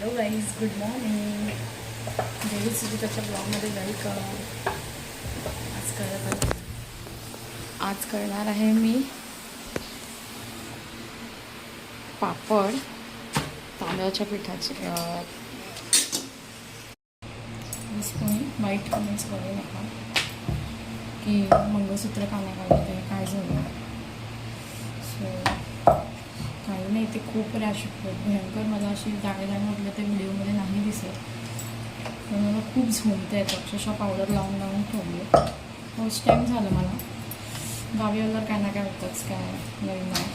Hello guys, good morning. Daily सुजिताच्या ब्लॉगमध्ये welcome. आज करणार आहे मी पापड तांदळाच्या पिठाचे. कोणी वाईट कमेंट्स करू नका की मंगळसूत्र का नाही काढलं, काय झालं. सो काही नाही, ते खूप रॅश भयंकर. मला अशी गाड्या म्हटलं ते व्हिडिओमध्ये नाही दिसत, पण मला खूप झोमतं येतं. अक्षरशः पावडर लावून लावून ठेवली. फर्स्ट टाईम झालं मला. गावी वगैरे काय ना काय होतंच, काय नवीन नाही.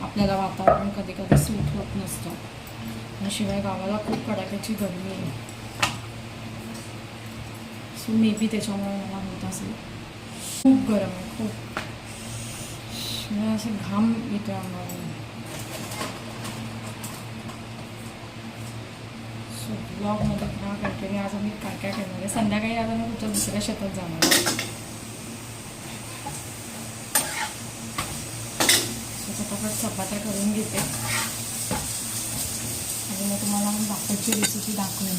आपल्याला वातावरण कधी कधी सूट होत नसतं, आणि शिवाय गावाला खूप कडाक्याची गरमी आहे. सो मे बी त्याच्यामुळे मला होत असेल. खूप गरम आहे, खूप. असं घाम येतो अंगावर. सो ब्लॉगमध्ये हा कंटिन्यू. आज आम्ही काय काय करणार आहे. संध्याकाळी आता मी तुमच्या दुसऱ्या शेतात जाणार आहे. सो फटाफट चपात्या करून घेते आणि मग तुम्हाला पापडची रेसिपी दाखवेन.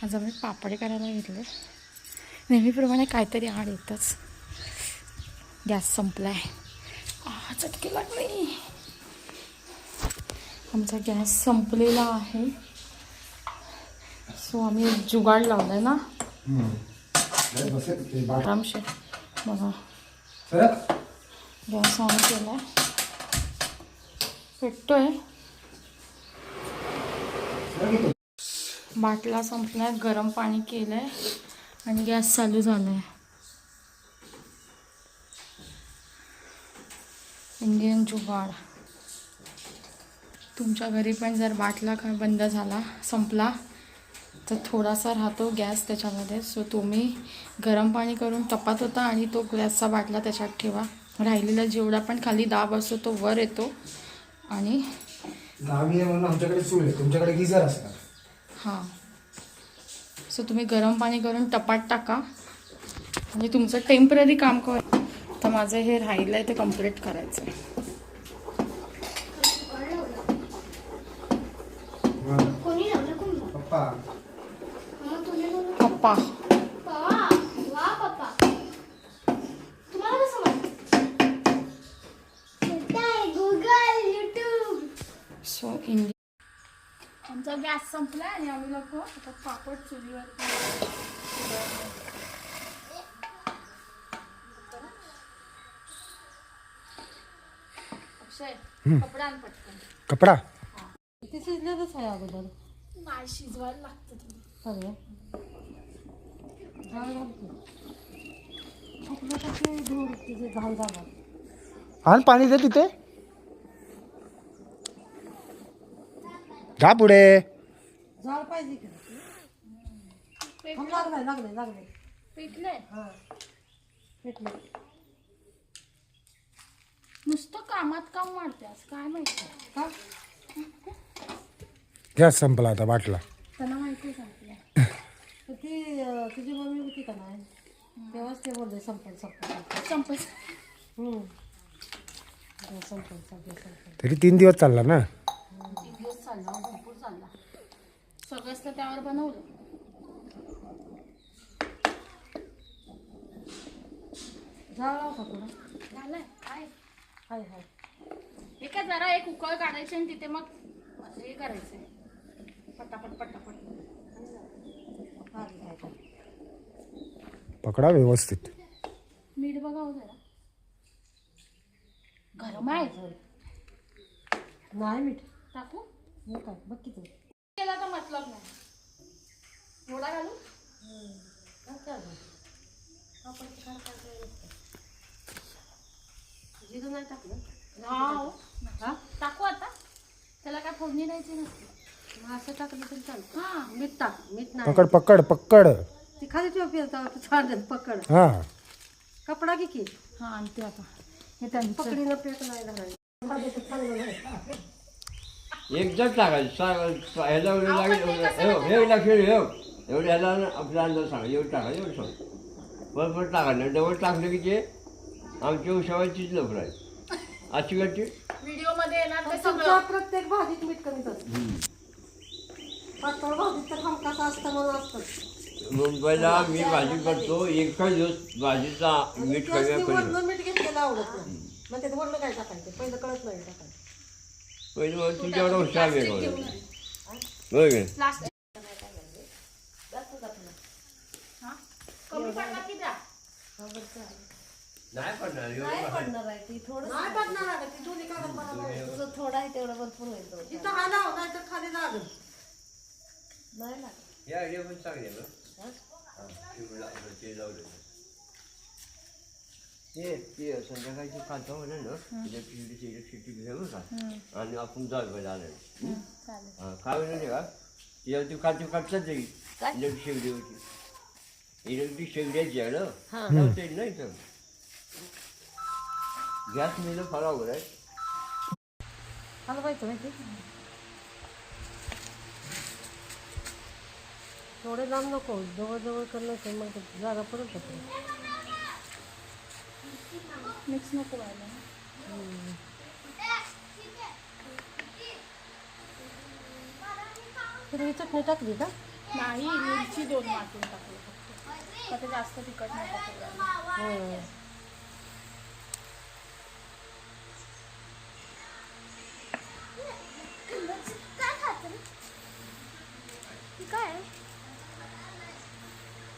आज आम्ही पापड करायला घेतले. नेहमीप्रमाणे काहीतरी आड येतच. गॅस संपलाय. चटके लागले. आमचा गॅस संपलेला आहे. सो आम्ही जुगाड लावलाय ना आरामशे. बघा, गॅस ऑन केलाय, पेटतोय. बाटला संपलाय, गरम पाणी केलंय आणि गॅस चालू झालाय. इंडियन जुगाड. तुमच्या घरी पण जर बाटला बंद झाला, संपला, तर थोडासा राहतो गॅस त्याच्यामध्ये. सो तुम्ही गरम पाणी करून टपात होता आणि तो गॅसचा बाटला त्याच्यात ठेवा. राहिलेला जेवढा पण खाली दाब असतो तो वर येतो. आणि गावी आहे म्हणून आमच्याकडे चूल आहे, तुमच्याकडे गिझर असतात. हां, सो तुम्ही गरम पाणी करून टपात टाका आणि तुमचं टेम्पररी काम कर. तर माझं हे राहिलं आहे ते कम्प्लीट करायचं आहे. पप्पा पप्पा सो आमचा गॅस संपला आणि आम्ही लोक आता पापड चुलीवर. कपडा आण पटकन. कपडा ते शिजलेलंच आहे अगोदर. नाही, शिजवायला लागतं तुम्ही. आण पाणी दे तिथे. जा पुढे. झाड पाहिजे की लागले पेटले. पेटले. नुसतं कामात काम मारते आज, काय माहिती का गॅस संपला आता बाटला. त्यांना माहिती सांगितलं. ती तुझी मम्मी होती का नाही, तेव्हाच ते बोलले संपल संपल संपत. संपल. तरी 3 दिवस चालला ना. 3 दिवस चालला, भरपूर चालला. सगळंच तर त्यावर बनवलं. झाड लाव का तुला. झालंय काय. हाय हाय. हे काय, जरा एक उकळ काढायची आणि तिथे मग हे करायचंय पटापट पटापट. पकडा व्यवस्थित. मीठ बघावं जरा. गरम आहे. नाही मीठ टाकू हे काय बघ किती केला तर मतलब नाही. थोडा घालू. जिरं नाही टाकलं. हा, टाकू आता. त्याला काय फोडणी द्यायची नसते. असं टाकलं तरी चालतं. हा, मीठ टाक. मीठ नाही. पकड पकड पकड. ती खाली ठेव पिळता पकड. हा, कपडा घे की. हा आणते आता. हे त्यांचं पकडीनं पेट नाही धरायचं. एकदम टाकायचं. ह्याला हे लागेल एवढं ह्याला आपल्या अंदाज सांगा. एवढं टाकायचं, एवढं सांग. परत टाकायचं. डबल टाकलं की ते आमच्या उशावर चिजलं फ्राय. अशी कशी व्हिडिओ मध्ये येणार ते तुमच्या सगळं. प्रत्येक भाजीत मीठ कमीच असतं. पातळ भाजीत तर हमखास असतं म्हणून असतं. मुंबईला मी भाजी करतो एकच दिवस भाजीचा मीठ कमी जास्ती कमी वरनं मीठ घेतलेलं आवडत नाही. मग त्यात वरनं काय टाकायचं पहिलं कळत नाही टाकायचं. पहिले मग तुझ्यावर हुशार वेगळं होय की? प्लास्टिक कमी पडणार की द्या. नाही पडणार नाही पडणार आहे ती थोडं नाही पडणार आहे ती दोन्ही कागद बनवणार. तुझं थोडं आहे तेवढं भरपूर होईल. इथं हा लाव नाही तर खाली लागल. नाही लागत. या आयडिया पण चांगली आहे ना. ते जाऊ दे. ते संध्याकाळची कांता म्हणे ना इलेक्ट्रिसिटी घेऊ का आणि आपण जाऊ पाहिजे आलं काय म्हणाले का ती कांती काढतात जाईल इलेक्ट्रिक शेगडी होती इलेक्ट्रिक शेगडी आहे ना लावता येईल ना इथं गॅस मिळणं फार अवघड आहे. हलवायचं माहिती थोडे लांब नको जवळ करणं मग जागा पडत होते. मिक्स नको व्हायला. तर चटणी टाकली का? नाही मिरची 2 वाटून टाकली फक्त. का ते जास्त तिखट नाही टाकलं.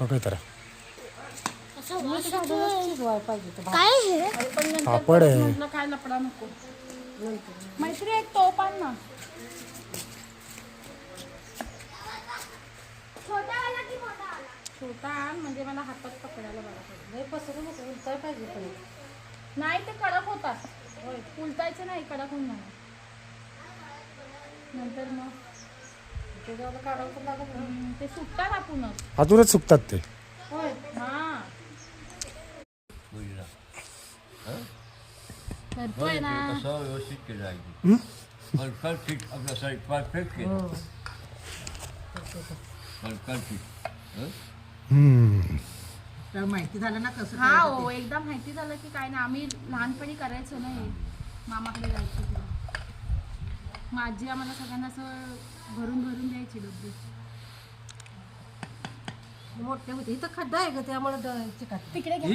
बघ तर शिजवायला पाहिजे तर भात. अरे पण नंतर पापड आहे. म्हटलं काय लपडा नको. मैत्री एक टोप आण ना. छोटा आण म्हणजे मला हातात पकडायला बरं पडेल. लय पसरू नको उलटाय पाहिजे पण. नाही ते कडक होतात. होय उलटायचं नाही कडक होऊन जाणार. नंतर मग त्याच्यावर काढावं पण लागत नाही. ते सुटतात आपणच. आतूनच सुकतात ते. होय हां करतोय ना. कसं व्यवस्थित केलं आहे परफेक्ट आपलं सॉरी परफेक्ट केलं परफेक्ट तर माहिती झालं ना कसं हा हो एकदा माहिती झालं की काय ना आम्ही लहानपणी करायचो ना हे मामाकडे जायचो तेव्हा माझी आम्हाला सगळ्यांना असं भरून भरून द्यायची डब्बी. मोठे होते इथं खड्डा आहे का त्यामुळे चिकट तिकडे घ्या.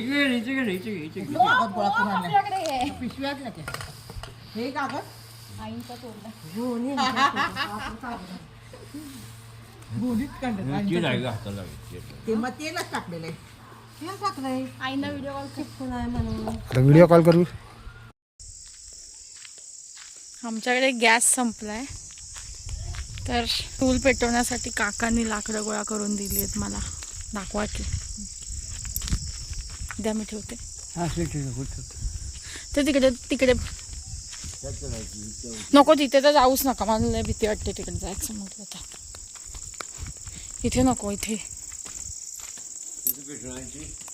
आपल्याकडे घे. पिशव्यात नाही हे कागद आईंचा तोडला. ते मग तेलच टाकलेलं आहे. तेल टाकलंय आईंना व्हिडिओ कॉल चिपकून आहे म्हणून. आता व्हिडिओ कॉल करू. आमच्याकडे गॅस संपलाय तर चूल पेटवण्यासाठी काकांनी लाकडं गोळा करून दिली आहेत मला. दाखवा की द्या मी ठेवते. ते तिकडे तिकडे नको तिथे तर जाऊच नका मला लय भीती वाटते तिकडे जायचं म्हटलं तर. इथे नको इथे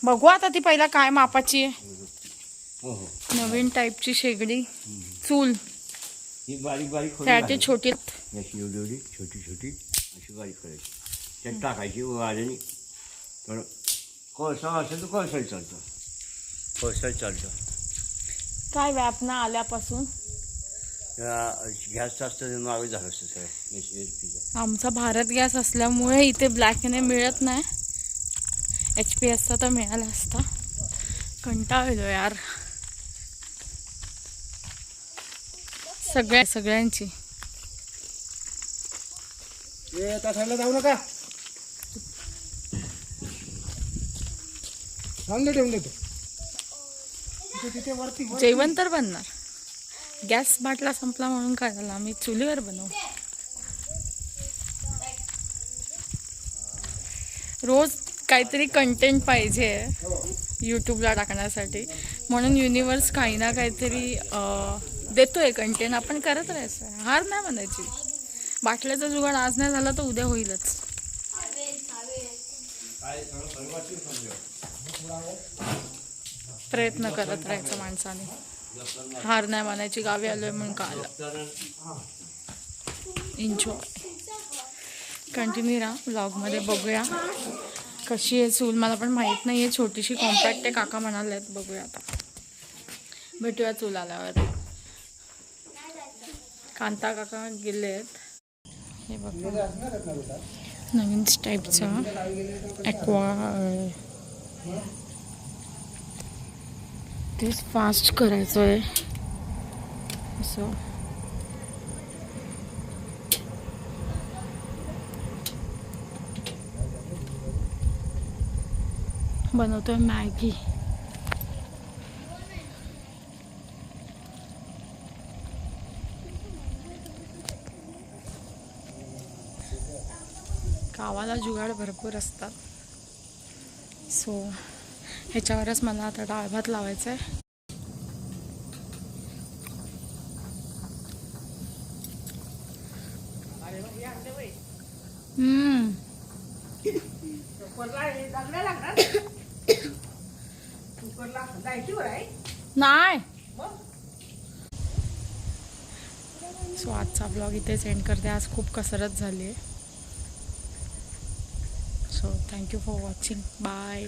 बघू आता ती पहिला काय मापाची आहे. नवीन टाईपची शेगडी चूल ही बारीक बारीक त्याची छोटी अशी एवढी छोटी छोटी अशी बारीक करायची त्यात टाकायची वाढणी तर कोळसा असेल तर कोळसाही चालतं कोळसाही चालतं. काय व्यापना आल्यापासून गॅस जास्त मागे झालं असतं सगळं HP. आमचा भारत गॅस असल्यामुळे इथे ब्लॅकने मिळत नाही. HP असता तर मिळाला असता. कंटाळलो यार सगळ्यांची. तासाला जाऊ नका ठेवून देतो तिथे वरती. जेवण तर बनणार. गॅस बाटला संपला म्हणून काय झालं आम्ही चुलीवर बनवू. रोज काहीतरी कंटेंट पाहिजे यूट्यूबला टाकण्यासाठी म्हणून युनिवर्स काही ना काहीतरी देतोय कंटेंट. आपण करत राहायचं. हार नाही बनायची. बाटल्याचा जुगाड आज नाही झाला तर उद्या होईलच. प्रयत्न करत राहायचं माणसाने. हार नाही मानायची. गावी आलोय म्हणून का आलं. एन्जॉय कंटिन्यू राहा व्लॉगमध्ये. बघूया कशी आहे चूल मला पण माहीत नाही आहे. छोटीशी कॉम्पॅक्ट आहे काका म्हणाले आहेत. बघूया आता भेटूया चूल आल्यावर. कांता काका गेलेत. हे बघा गेले असणार आहेत ना बेटा. नवीन टाईपचा ॲक्वा तेच फास्ट करायचं आहे असं. बनवतोय मॅगी. गावाला जुगाड भरपूर असतात. सो ह्याच्यावरच मला आता डाळ भात लावायचा आहे. नाही. सो आजचा ब्लॉग इथेच एंड करते. आज खूप कसरत झाली आहे. So thank you for watching. Bye.